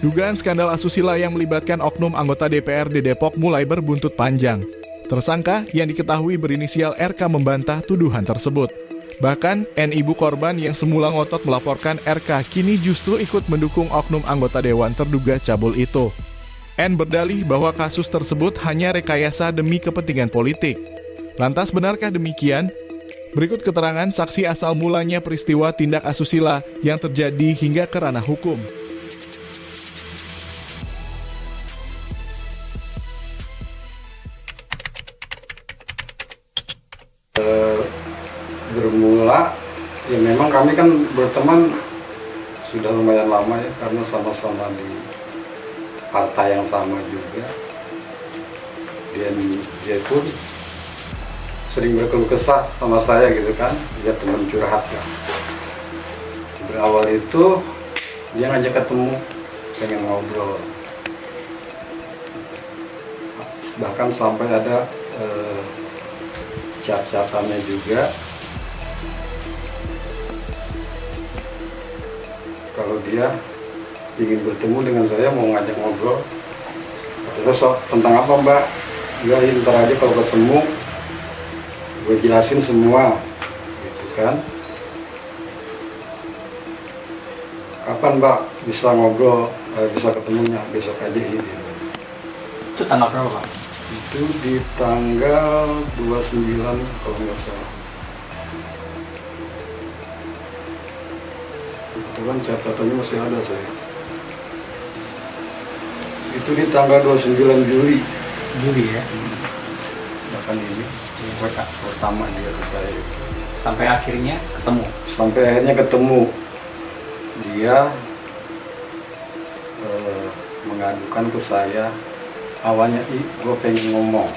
Dugaan skandal asusila yang melibatkan oknum anggota DPRD Depok mulai berbuntut panjang. Tersangka yang diketahui berinisial RK membantah tuduhan tersebut. Bahkan, ibu korban yang semula ngotot melaporkan RK kini justru ikut mendukung oknum anggota dewan terduga cabul itu. N berdalih bahwa kasus tersebut hanya rekayasa demi kepentingan politik. Lantas benarkah demikian? Berikut keterangan saksi asal mulanya peristiwa tindak asusila yang terjadi hingga ke ranah hukum. Bermula, ya memang kami kan berteman sudah lumayan lama ya, karena sama-sama di partai yang sama juga. Dan dia pun sering berkeluh kesah sama saya gitu kan, dia teman curhat kan. Berawal itu dia ngajak ketemu, pengen ngobrol. Bahkan sampai ada chat-chatannya juga. Kalau dia ingin bertemu dengan saya, mau ngajak ngobrol, terus tentang apa mbak? Ya ntar aja kalau ketemu, gue jelasin semua, gitu kan? Kapan mbak bisa ngobrol, bisa ketemunya? Besok aja ini. Itu tanggal berapa pak? Itu di tanggal 29 kalau nggak salah. Kebetulan catatannya masih ada saya. Itu di tanggal 29 Juli. Juli ya. Bahkan ini pertama dia ke saya. Sampai akhirnya ketemu. Sampai akhirnya ketemu. Dia mengadukan ke saya. Awalnya gue pengen ngomong.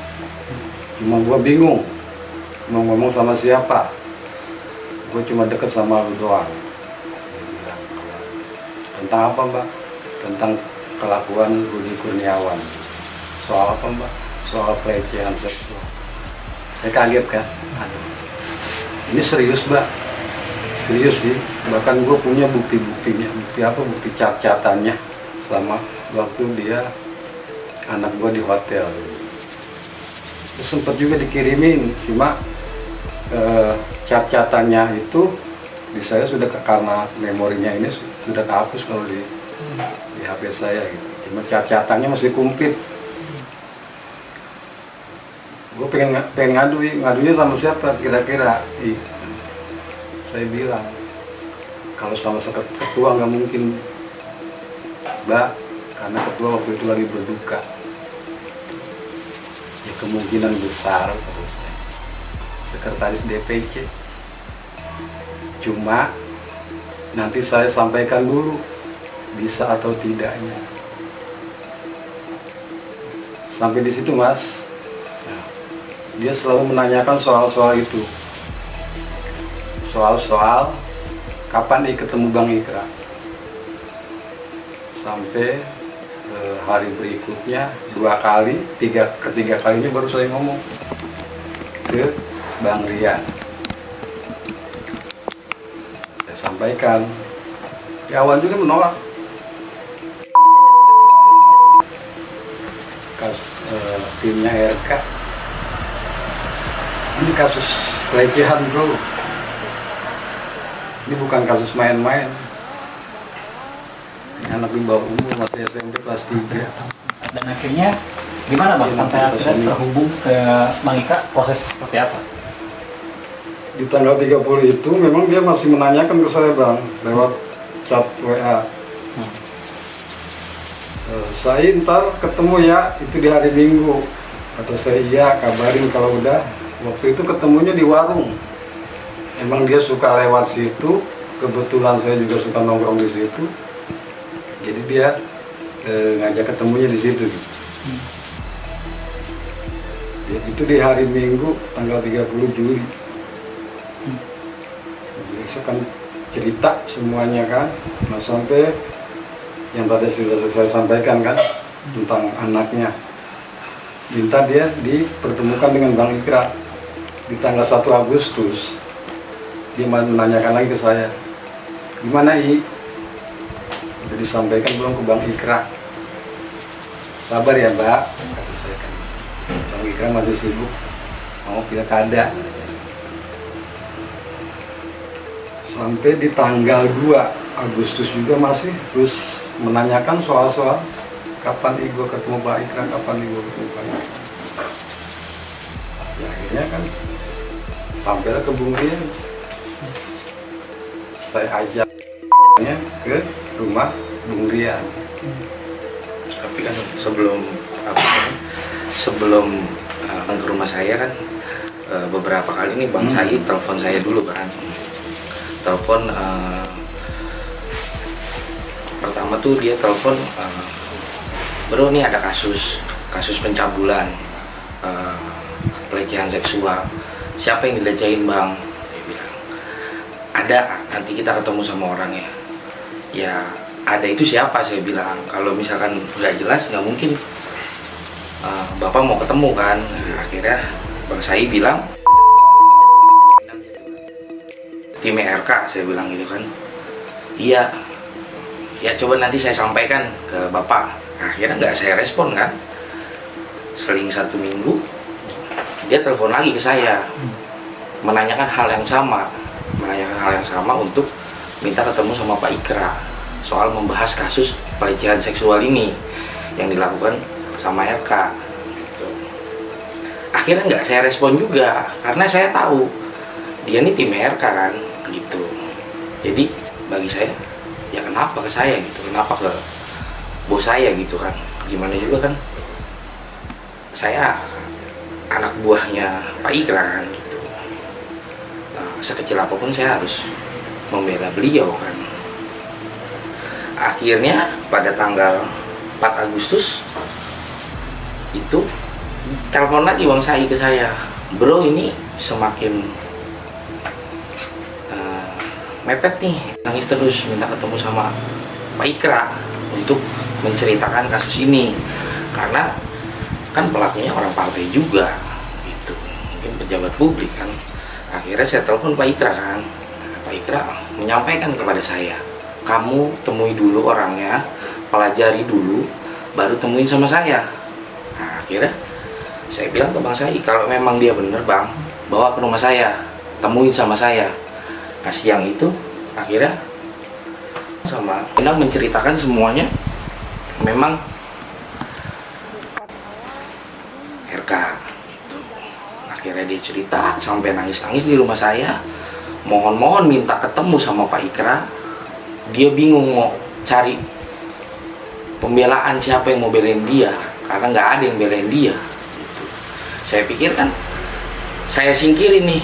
Cuma gue bingung. Mau ngomong sama siapa. Gue cuma deket sama lu doang. Tentang apa mbak? Tentang kelakuan Rudi Kurniawan. Soal apa mbak? Soal pelecehan seksual. Saya kaget kan? Ini serius mbak? Serius sih. Bahkan gue punya bukti-buktinya. Bukti apa? Bukti cat-catannya. Sama waktu dia anak gue di hotel. Sempat juga dikirimin. Cuma cat-catannya itu di saya sudah karena memorinya ini sudah kehapus kalau di HP saya gitu. Cuma catannya masih kumplit. Gue pengen ngadunya sama siapa kira-kira? Saya bilang kalau sama ketua nggak mungkin mbak, karena ketua waktu itu lagi berduka. Ya kemungkinan besar terus sekretaris DPC. Cuma nanti saya sampaikan dulu bisa atau tidaknya. Sampai di situ mas, dia selalu menanyakan soal-soal itu, soal kapan ketemu Bang Ikra. Sampai hari berikutnya 2 kali, ketiga kalinya baru saya ngomong ke Bang Rian. Sampaikan, di awal juga menolak. Timnya RK, ini kasus pelecehan bro, ini bukan kasus main-main. Ini anak di bawah umur masih SMP kelas 3. Dan akhirnya gimana bang? Sampai akhirnya terhubung ke Bang Ikra, proses seperti apa? Di tanggal 30 itu memang dia masih menanyakan ke saya bang, lewat chat WA. Saya ntar ketemu ya, itu di hari Minggu. Kata saya iya, kabarin kalau udah. Waktu itu ketemunya di warung. Emang dia suka lewat situ, kebetulan saya juga suka nongkrong di situ. Jadi dia ngajak ketemunya di situ. Ya, itu di hari Minggu tanggal 30 Juli. Biasa kan cerita semuanya kan. Nah sampai yang tadi sudah saya sampaikan kan tentang anaknya, minta dia dipertemukan dengan Bang Ikra di tanggal 1 Agustus. Dia menanyakan lagi ke saya, gimana I? Dia disampaikan belum ke Bang Ikra. Sabar ya Mbak, kata saya kan. Bang Ikra masih sibuk, mau pilkada. Sampai di tanggal 2 Agustus juga masih terus menanyakan soal-soal kapan Igo ketemu Pak Ikra, kapan Igo ketemu Pak Ikra. Ya, akhirnya kan sampailah ke Bung Rian. Saya ajaknya ke rumah Bung Rian. Tapi kan sebelum sebelum ke rumah saya kan beberapa kali nih Bang Said telepon saya dulu kan. Telepon pertama tuh dia telepon, bro nih ada kasus pencabulan, pelecehan seksual. Siapa yang dilecehin Bang? Dia bilang ada, nanti kita ketemu sama orangnya. Ya ada itu siapa, saya bilang. Kalau misalkan nggak jelas nggak mungkin bapak mau ketemu kan. Nah, akhirnya Bang Said bilang tim RK, saya bilang gitu kan. Iya ya, coba nanti saya sampaikan ke bapak. Akhirnya nggak saya respon kan. Seling 1 minggu dia telepon lagi ke saya, menanyakan hal yang sama untuk minta ketemu sama Pak Ikra soal membahas kasus pelecehan seksual ini yang dilakukan sama RK gitu. Akhirnya nggak saya respon juga karena saya tahu dia ini tim RK kan gitu. Jadi bagi saya, ya kenapa ke saya gitu, kenapa ke bos saya gitu kan, gimana juga kan saya anak buahnya Pak Ikra kan gitu. Nah, sekecil apapun saya harus membela beliau kan. Akhirnya pada tanggal 4 Agustus itu telepon lagi Bang Said ke saya, bro ini semakin mepet nih, nangis terus, minta ketemu sama Pak Ikra untuk menceritakan kasus ini karena kan pelakunya orang partai juga gitu, mungkin pejabat publik kan. Akhirnya saya telepon Pak Ikra kan. Pak Ikra menyampaikan kepada saya, kamu temui dulu orangnya, pelajari dulu, baru temuin sama saya. Nah, akhirnya saya bilang ke Bang Said, kalau memang dia bener Bang, bawa ke rumah saya, temuin sama saya. Nah, siang itu akhirnya sama Inang menceritakan semuanya. Memang RK gitu. Akhirnya dia cerita sampai nangis-nangis di rumah saya, mohon-mohon minta ketemu sama Pak Ikra. Dia bingung mau cari pembelaan, siapa yang mau belain dia karena nggak ada yang belain dia gitu. Saya pikir kan saya singkirin nih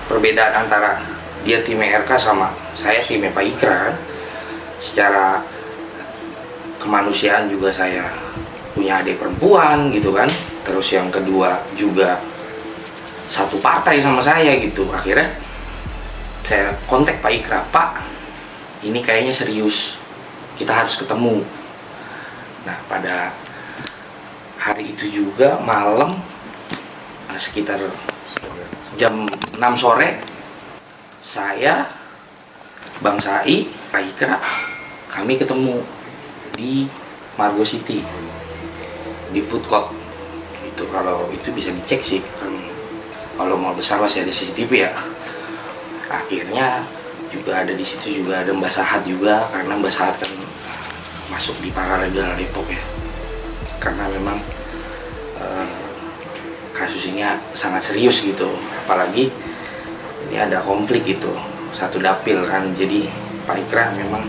perbedaan antara dia tim RK sama saya timnya Pak Ikra kan. Secara kemanusiaan juga saya punya adik perempuan gitu kan. Terus yang kedua juga satu partai sama saya gitu. Akhirnya saya kontak Pak Ikra, Pak ini kayaknya serius, kita harus ketemu. Nah pada hari itu juga malam sekitar jam 6 sore saya, Bang Said, Pak Ikra, kami ketemu di Margo City di food court itu. Kalau itu bisa dicek sih kan, kalau mau besar masih ada CCTV ya. Akhirnya juga ada di situ juga ada Mbak Sahat juga, karena Mbak Sahat kan masuk di Paralegal Depok ya, karena memang kasus ini sangat serius gitu, apalagi ini ada konflik gitu, satu dapil kan. Jadi Pak Ikra memang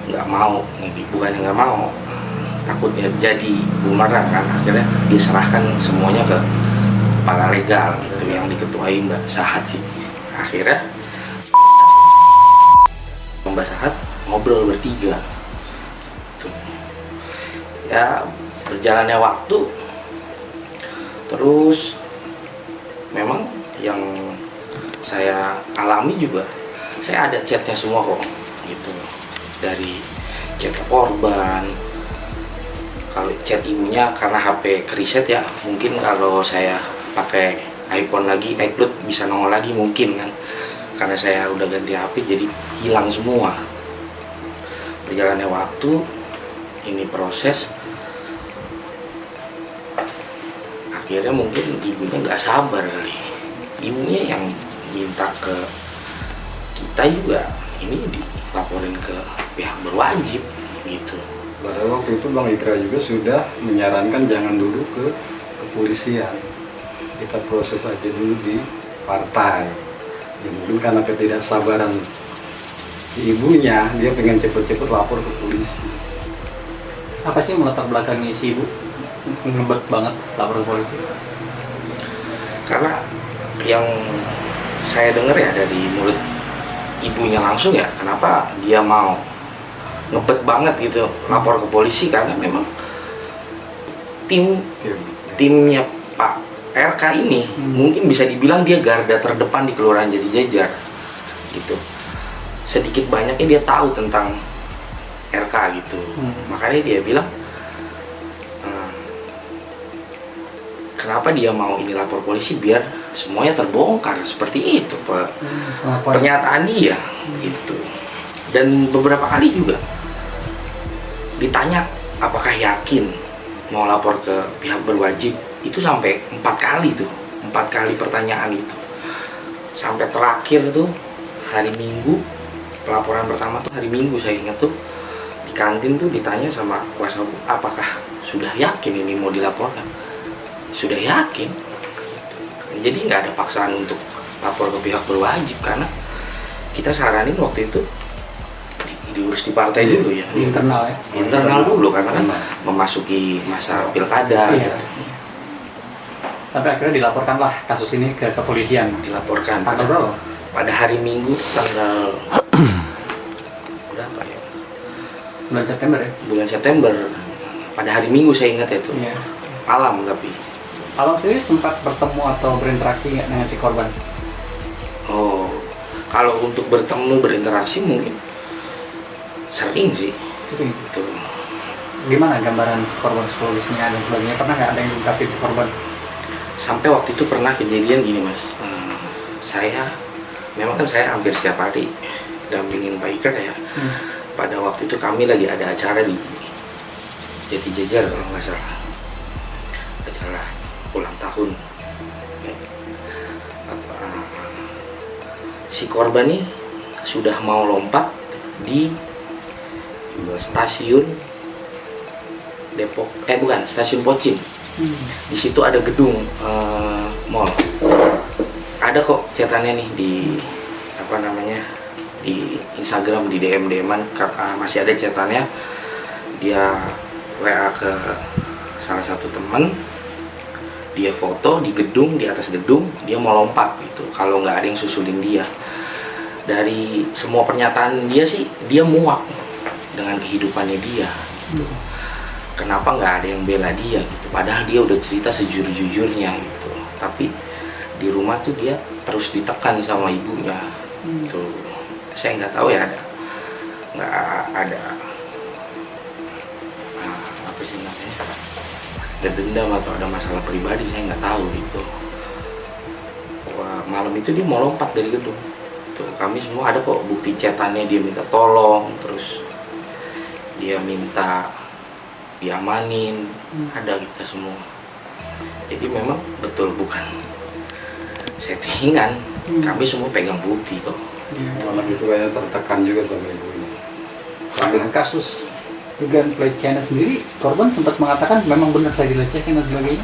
nggak mau, bukannya nggak mau, takutnya jadi bumerang kan. Akhirnya diserahkan semuanya ke Paralegal gitu yang diketuai Mbak Sahat sih. Akhirnya Mbak Sahat ngobrol bertiga tuh. Ya berjalannya waktu terus memang yang saya alami juga, saya ada chatnya semua kok gitu, dari chat korban. Kalau chat ibunya karena HP kereset ya, mungkin kalau saya pakai iPhone lagi, iCloud bisa nongol lagi mungkin kan, karena saya udah ganti HP jadi hilang semua. berjalannya waktu, ini proses, akhirnya mungkin ibunya nggak sabar kali. Ibunya yang minta ke kita juga ini dilaporin ke pihak berwajib gitu. Pada waktu itu Bang Ikra juga sudah menyarankan jangan dulu ke kepolisian, kita proses aja dulu di partai. Ya, mungkin karena ketidaksabaran si ibunya, dia pengen cepet-cepet lapor ke polisi. Apa sih melatar belakangnya si ibu ngebet banget lapor ke polisi? Karena yang saya dengar ya dari mulut ibunya langsung ya, kenapa dia mau ngebet banget gitu lapor ke polisi, karena memang timnya Pak RK ini mungkin bisa dibilang dia garda terdepan di Kelurahan Jatijajar gitu. Sedikit banyaknya dia tahu tentang RK gitu. Makanya dia bilang kenapa dia mau ini lapor polisi biar semuanya terbongkar, seperti itu Pak. Pernyataan dia gitu. Dan beberapa kali juga ditanya apakah yakin mau lapor ke pihak berwajib, itu sampai 4 kali tuh, 4 kali pertanyaan itu. Sampai terakhir tuh hari Minggu, pelaporan pertama tuh hari Minggu saya ingat tuh, di kantin tuh ditanya sama kuasa hukum apakah sudah yakin ini mau dilaporkan. Sudah yakin. Jadi nggak ada paksaan untuk lapor ke pihak berwajib, karena kita saranin waktu itu diurus di partai dulu ya, Di internal ya. internal dulu, karena kan memasuki masa pilkada Iya. gitu. Sampai akhirnya dilaporkanlah kasus ini ke kepolisian. Dilaporkan Tanggal berapa? pada hari Minggu tanggal berapa ya, Bulan September ya? bulan September, pada hari Minggu saya ingat itu Iya. malam. Tapi Abang sendiri sempat bertemu atau berinteraksi nggak dengan si korban? oh, kalau untuk bertemu berinteraksi mungkin sering sih Itu itu. gimana gambaran si korban psikologisnya dan sebagainya? Pernah nggak ada yang diungkapin si korban? Sampai waktu itu pernah kejadian gini mas, saya memang kan saya hampir setiap hari dampingin Pak Ikra ya. Pada waktu itu kami lagi ada acara di Jatijajar kalau nggak salah, acara ulang tahun. Si korban nih sudah mau lompat di stasiun Depok, bukan, stasiun Pocin. Di situ ada gedung mall. Ada kok catatannya nih di apa namanya, di Instagram, di DM-an masih ada catatannya. Dia WA ke salah satu teman, dia foto di gedung, di atas gedung, dia mau lompat gitu kalau nggak ada yang susulin dia. Dari semua pernyataan dia sih, dia muak dengan kehidupannya dia. Kenapa nggak ada yang bela dia gitu, padahal dia udah cerita sejujur-jujurnya gitu. Tapi di rumah tuh dia terus ditekan sama ibunya. Tuh saya nggak tahu ya, nggak ada apa sih namanya, ada dendam atau ada masalah pribadi, saya nggak tahu gitu. Wah, malam itu dia mau lompat dari gedung. Tuh kami semua ada kok bukti chatannya, dia minta tolong, terus dia minta diamanin, ada kita semua. Jadi memang betul bukan settingan, kami semua pegang bukti kok. Anak itu kayaknya tertekan juga sama ibunya. Karena kasus dugaan pelecehan sendiri, korban sempat mengatakan memang benar saya dilecehkan dan sebagainya.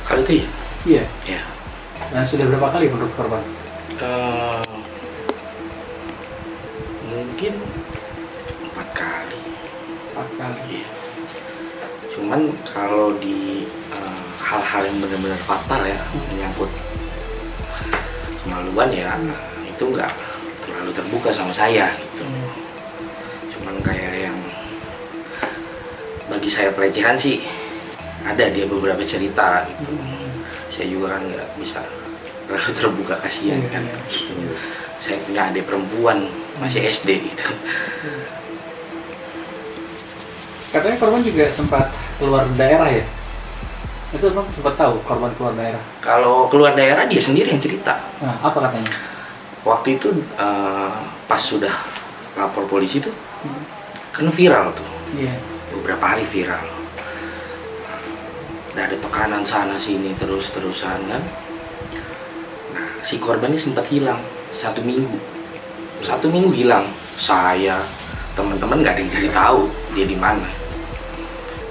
Kalau itu ya, Iya. ya. Dan sudah berapa kali menurut korban? Mungkin 4 kali. 4 kali. Iya. Cuman kalau di hal-hal yang benar-benar fatal ya, menyangkut kemaluan ya, itu nggak terlalu terbuka sama saya gitu. Cuman kayak yang bagi saya pelecehan sih, ada dia beberapa cerita gitu. Saya juga kan nggak bisa terlalu terbuka, kasihan kan. Saya punya adik perempuan masih SD gitu. Katanya korban juga sempat keluar daerah ya? Itu bang sempat tahu korban keluar daerah? Kalau keluar daerah dia sendiri yang cerita. Nah, apa katanya? Waktu itu pas sudah lapor polisi tuh, kan viral tuh, Iya. beberapa hari viral. Udah ada tekanan sana sini terus-terusan kan. Nah, si korban ini sempat hilang 1 minggu. 1 minggu hilang. Saya, teman-teman nggak ada yang cari tahu dia di mana.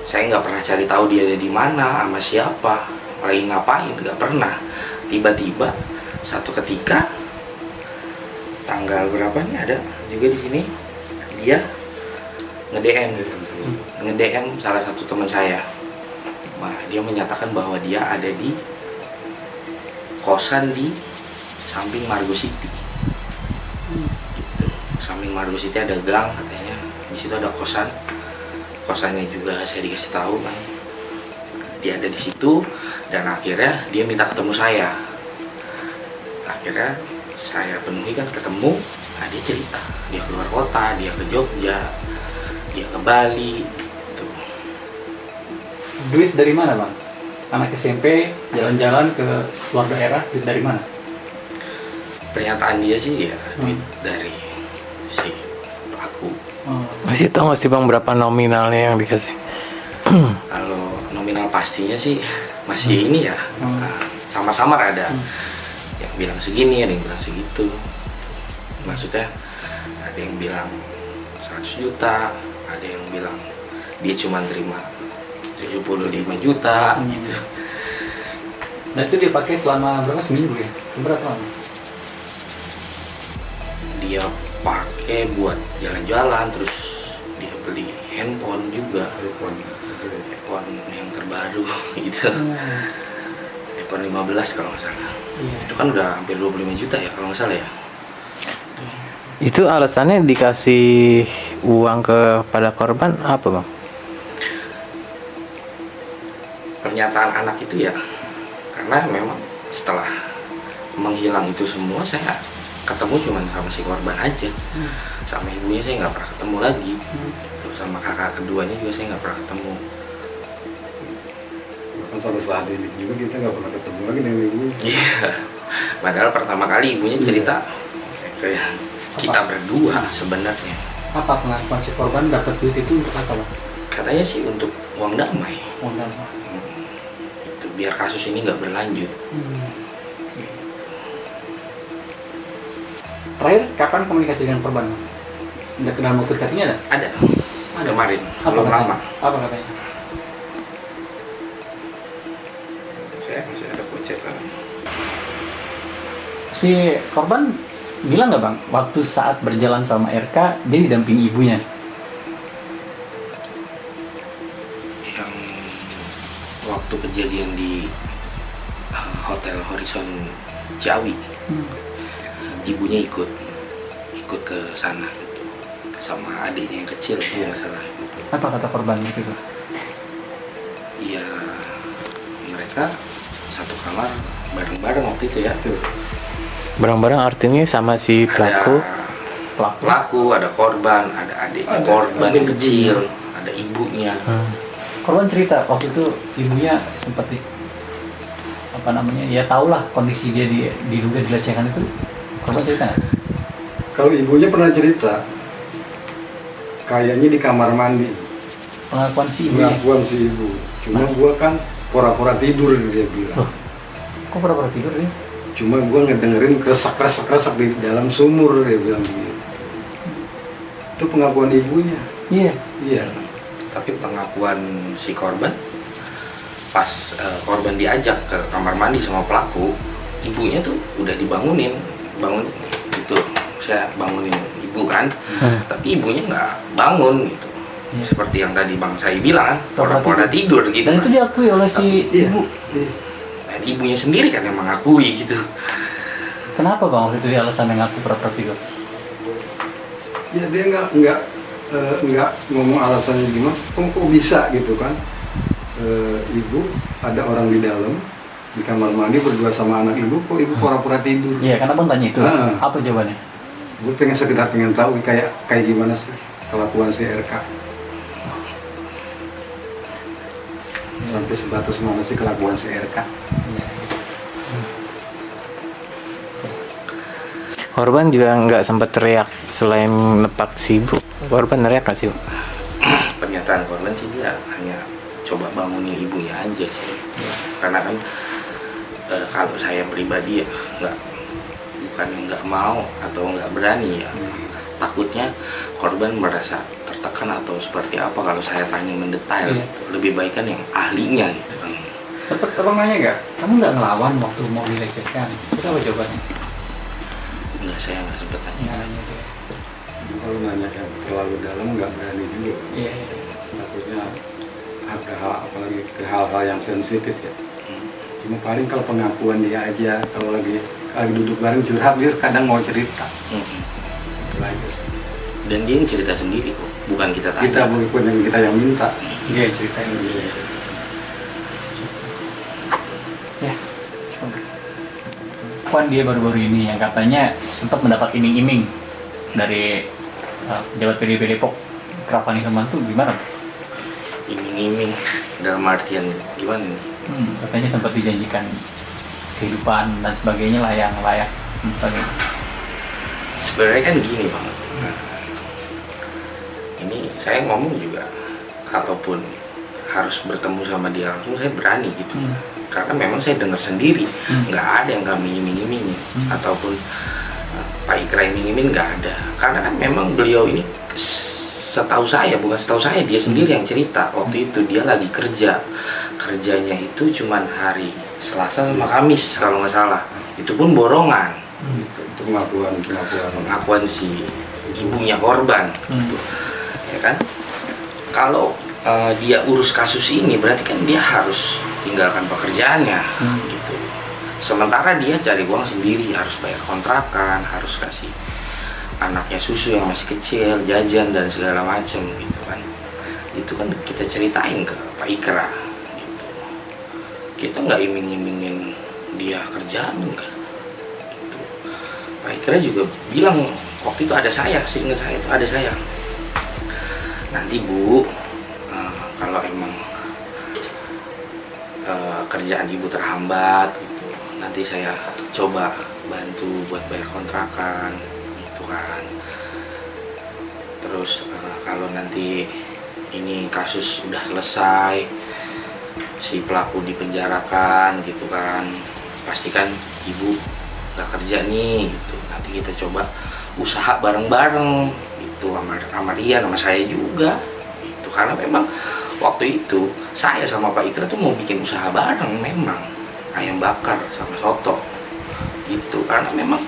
Saya nggak pernah cari tahu dia ada di mana, sama siapa, lagi ngapain, nggak pernah. Tiba-tiba satu ketika tanggal berapa nih ada juga di sini dia nge-DM salah satu teman saya. Nah, dia menyatakan bahwa dia ada di kosan di samping Margo City. Gitu. Samping Margo City ada gang katanya. Di situ ada kosan. Kosannya juga saya dikasih tahu kan. Dia ada di situ dan akhirnya dia minta ketemu saya. Akhirnya saya penuhi kan ketemu. Nah, dia cerita, dia keluar kota, dia ke Jogja, dia ke Bali, gitu. Duit dari mana bang? Anak SMP jalan-jalan ke luar daerah, duit dari mana? Pernyataan dia sih ya duit dari si pelaku. Masih tahu nggak sih bang berapa nominalnya yang dikasih? Kalau nominal pastinya sih masih ini ya, sama-sama ada yang bilang segini, ada yang bilang segitu. Maksudnya ada yang bilang 100 juta, ada yang bilang dia cuma terima 75 juta gitu. Nah itu dia pakai selama berapa, seminggu ya? Berapa lama? Dia pakai buat jalan-jalan, terus dia beli handphone juga, handphone yang terbaru gitu. iPhone 15 kalau nggak salah. Iya. Itu kan udah hampir 25 juta ya kalau nggak salah ya. Itu alasannya dikasih uang kepada korban apa bang? Pernyataan anak itu ya, karena memang setelah menghilang itu semua saya ketemu cuma sama si korban aja, sama ibunya saya nggak pernah ketemu lagi, terus sama kakak keduanya juga saya nggak pernah ketemu. Bahkan sampai saat ini juga kita nggak pernah ketemu lagi dengan ibu. Iya, padahal pertama kali ibunya cerita kayak kita berdua sebenarnya. Apa pengakuan si korban dapat duit itu untuk apa bang? Katanya sih untuk uang damai, Uang dan apa? itu biar kasus ini nggak berlanjut. Terakhir kapan komunikasi dengan korban? Udah dalam waktu dekat ini ada? Ada kemarin, Apa belum katanya? lama. Apa katanya? Saya masih ada chat. Si korban bilang nggak bang, waktu saat berjalan sama RK dia didampingi ibunya? Yang waktu kejadian di Hotel Horizon Ciawi, ibunya ikut ke sana gitu, sama adiknya yang kecil kalau nggak salah. Apa kata korban itu? Iya, mereka satu kamar bareng-bareng waktu itu ya. Barang-barang artinya sama si pelaku. Pelaku? Pelaku, ada korban, ada adiknya korban yang kecil, ada ibunya. Korban cerita waktu itu ibunya sempat ya tahulah kondisi dia diduga dilecehkan itu. Korban cerita nggak? Kalau ibunya pernah cerita, kayaknya di kamar mandi. Pengakuan si ibu ya? Pengakuan si ibu. Cuma gua kan pura-pura tidur dia bilang. Loh, kok pura-pura tidur dia? Cuma gua ngedengerin kresek di dalam sumur dia bilang gitu. Itu pengakuan ibunya. Iya. Iya. Tapi pengakuan si korban, pas korban diajak ke kamar mandi sama pelaku, ibunya tuh udah bangun gitu. Saya bangunin ibu kan, tapi ibunya nggak bangun gitu. Iya. Seperti yang tadi Bang Sai bilang, Pura-pura pura-pura tidur gitu. Dan itu diakui oleh si Iya. ibu. Iya. Dan ibunya sendiri kan yang mengakui gitu. Kenapa bang waktu itu dia alasan yang ngaku pura-pura tidur? Ya dia nggak ngomong alasannya gimana. Kok bisa gitu kan? Ibu ada orang di dalam di kamar mandi berdua sama anak ibu, kok ibu pura-pura tidur? Iya, karena bang tanya itu. Heeh. Apa jawabannya? Gue sekedar pengen tahu kayak gimana sih kelakuan si RK. Sampai sebatas mana sih kelakuan si RK? Iya. Korban juga nggak sempat teriak selain nepak si ibu. korban teriak nggak sih? Pernyataan korban sih dia hanya coba bangunin ibunya aja sih. Karena kan kalau saya pribadi ya bukan nggak mau atau nggak berani ya, takutnya korban merasa tertekan atau seperti apa kalau saya tanya mendetail. Iya. Gitu. Lebih baik kan yang ahlinya gitu kan. Sempet abang nanya nggak, kamu nggak ngelawan waktu mau dilecehkan? Terus apa jawabannya? Enggak, saya nggak sempet tanya. Nggak nanya dia. Kalau nanya yang terlalu dalam nggak berani juga. Iya, iya. Takutnya ada hal, apalagi ke hal-hal yang sensitif ya. Cuma paling kalau pengakuan dia aja, kalau lagi duduk bareng curhat dia kadang mau cerita. Itu aja sih. Dan dia yang cerita sendiri kok, bukan kita tanya. Kita bukan yang kita yang minta. Dia ceritain dia. Ya, Puan dia baru-baru ini yang katanya sempat mendapat iming-iming dari pejabat PDIP Depok. Kerapani sama tuh gimana? Iming-iming dalam artian gimana nih? Katanya sempat dijanjikan kehidupan dan sebagainya lah yang layak. Sebenarnya kan gini Bang, ini saya ngomong juga, kalaupun harus bertemu sama dia langsung saya berani gitu. Karena memang saya dengar sendiri, nggak ada yang kami iming-imingin ataupun Pak Ikra iming-iming, nggak ada. Karena kan memang beliau ini setahu saya, bukan setahu saya, dia sendiri yang cerita waktu itu dia lagi kerjanya itu cuman hari Selasa sama Kamis kalau nggak salah, itu pun borongan. Itu Pengakuan si ibunya korban gitu. Ya kan, kalau dia urus kasus ini berarti kan dia harus tinggalkan pekerjaannya gitu. Sementara dia cari uang sendiri, harus bayar kontrakan, harus kasih anaknya susu yang masih kecil, jajan dan segala macam gitu kan. Itu kan kita ceritain ke Pak Ikra gitu. Kita nggak iming-imingin dia kerjaan, enggak gitu. Pak Ikra juga bilang waktu itu ada saya, seingat saya itu ada saya. Nanti Bu, kalau emang kerjaan ibu terhambat gitu, nanti saya coba bantu buat bayar kontrakan gitu kan. Terus kalau nanti ini kasus sudah selesai, si pelaku dipenjarakan gitu kan, pastikan ibu gak kerja nih gitu. Nanti kita coba usaha bareng-bareng gitu sama dia, sama saya juga gitu. Karena memang waktu itu saya sama Pak Ikra tuh mau bikin usaha bareng, memang ayam bakar sama soto gitu. Karena memang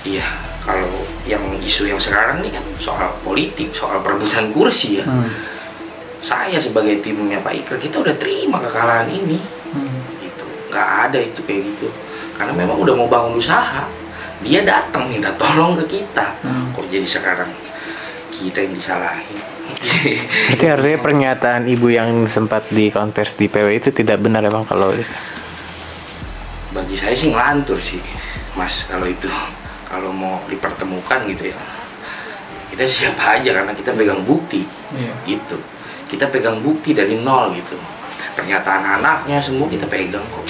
iya, kalau yang isu yang sekarang ini kan soal politik, soal perebutan kursi ya. Saya sebagai timnya Pak Ikra, kita udah terima kekalahan ini gitu. Nggak ada itu kayak gitu. Karena memang udah mau bangun usaha, dia datang minta tolong ke kita. Kok jadi sekarang kita yang disalahin? Berarti artinya pernyataan ibu yang sempat dikonversi di PW itu tidak benar emang kalau Bagi saya sih ngelantur sih Mas, kalau itu, kalau mau dipertemukan gitu ya, kita siapa aja karena kita pegang bukti gitu. Kita pegang bukti dari nol gitu. Pernyataan anaknya semua kita pegang kok.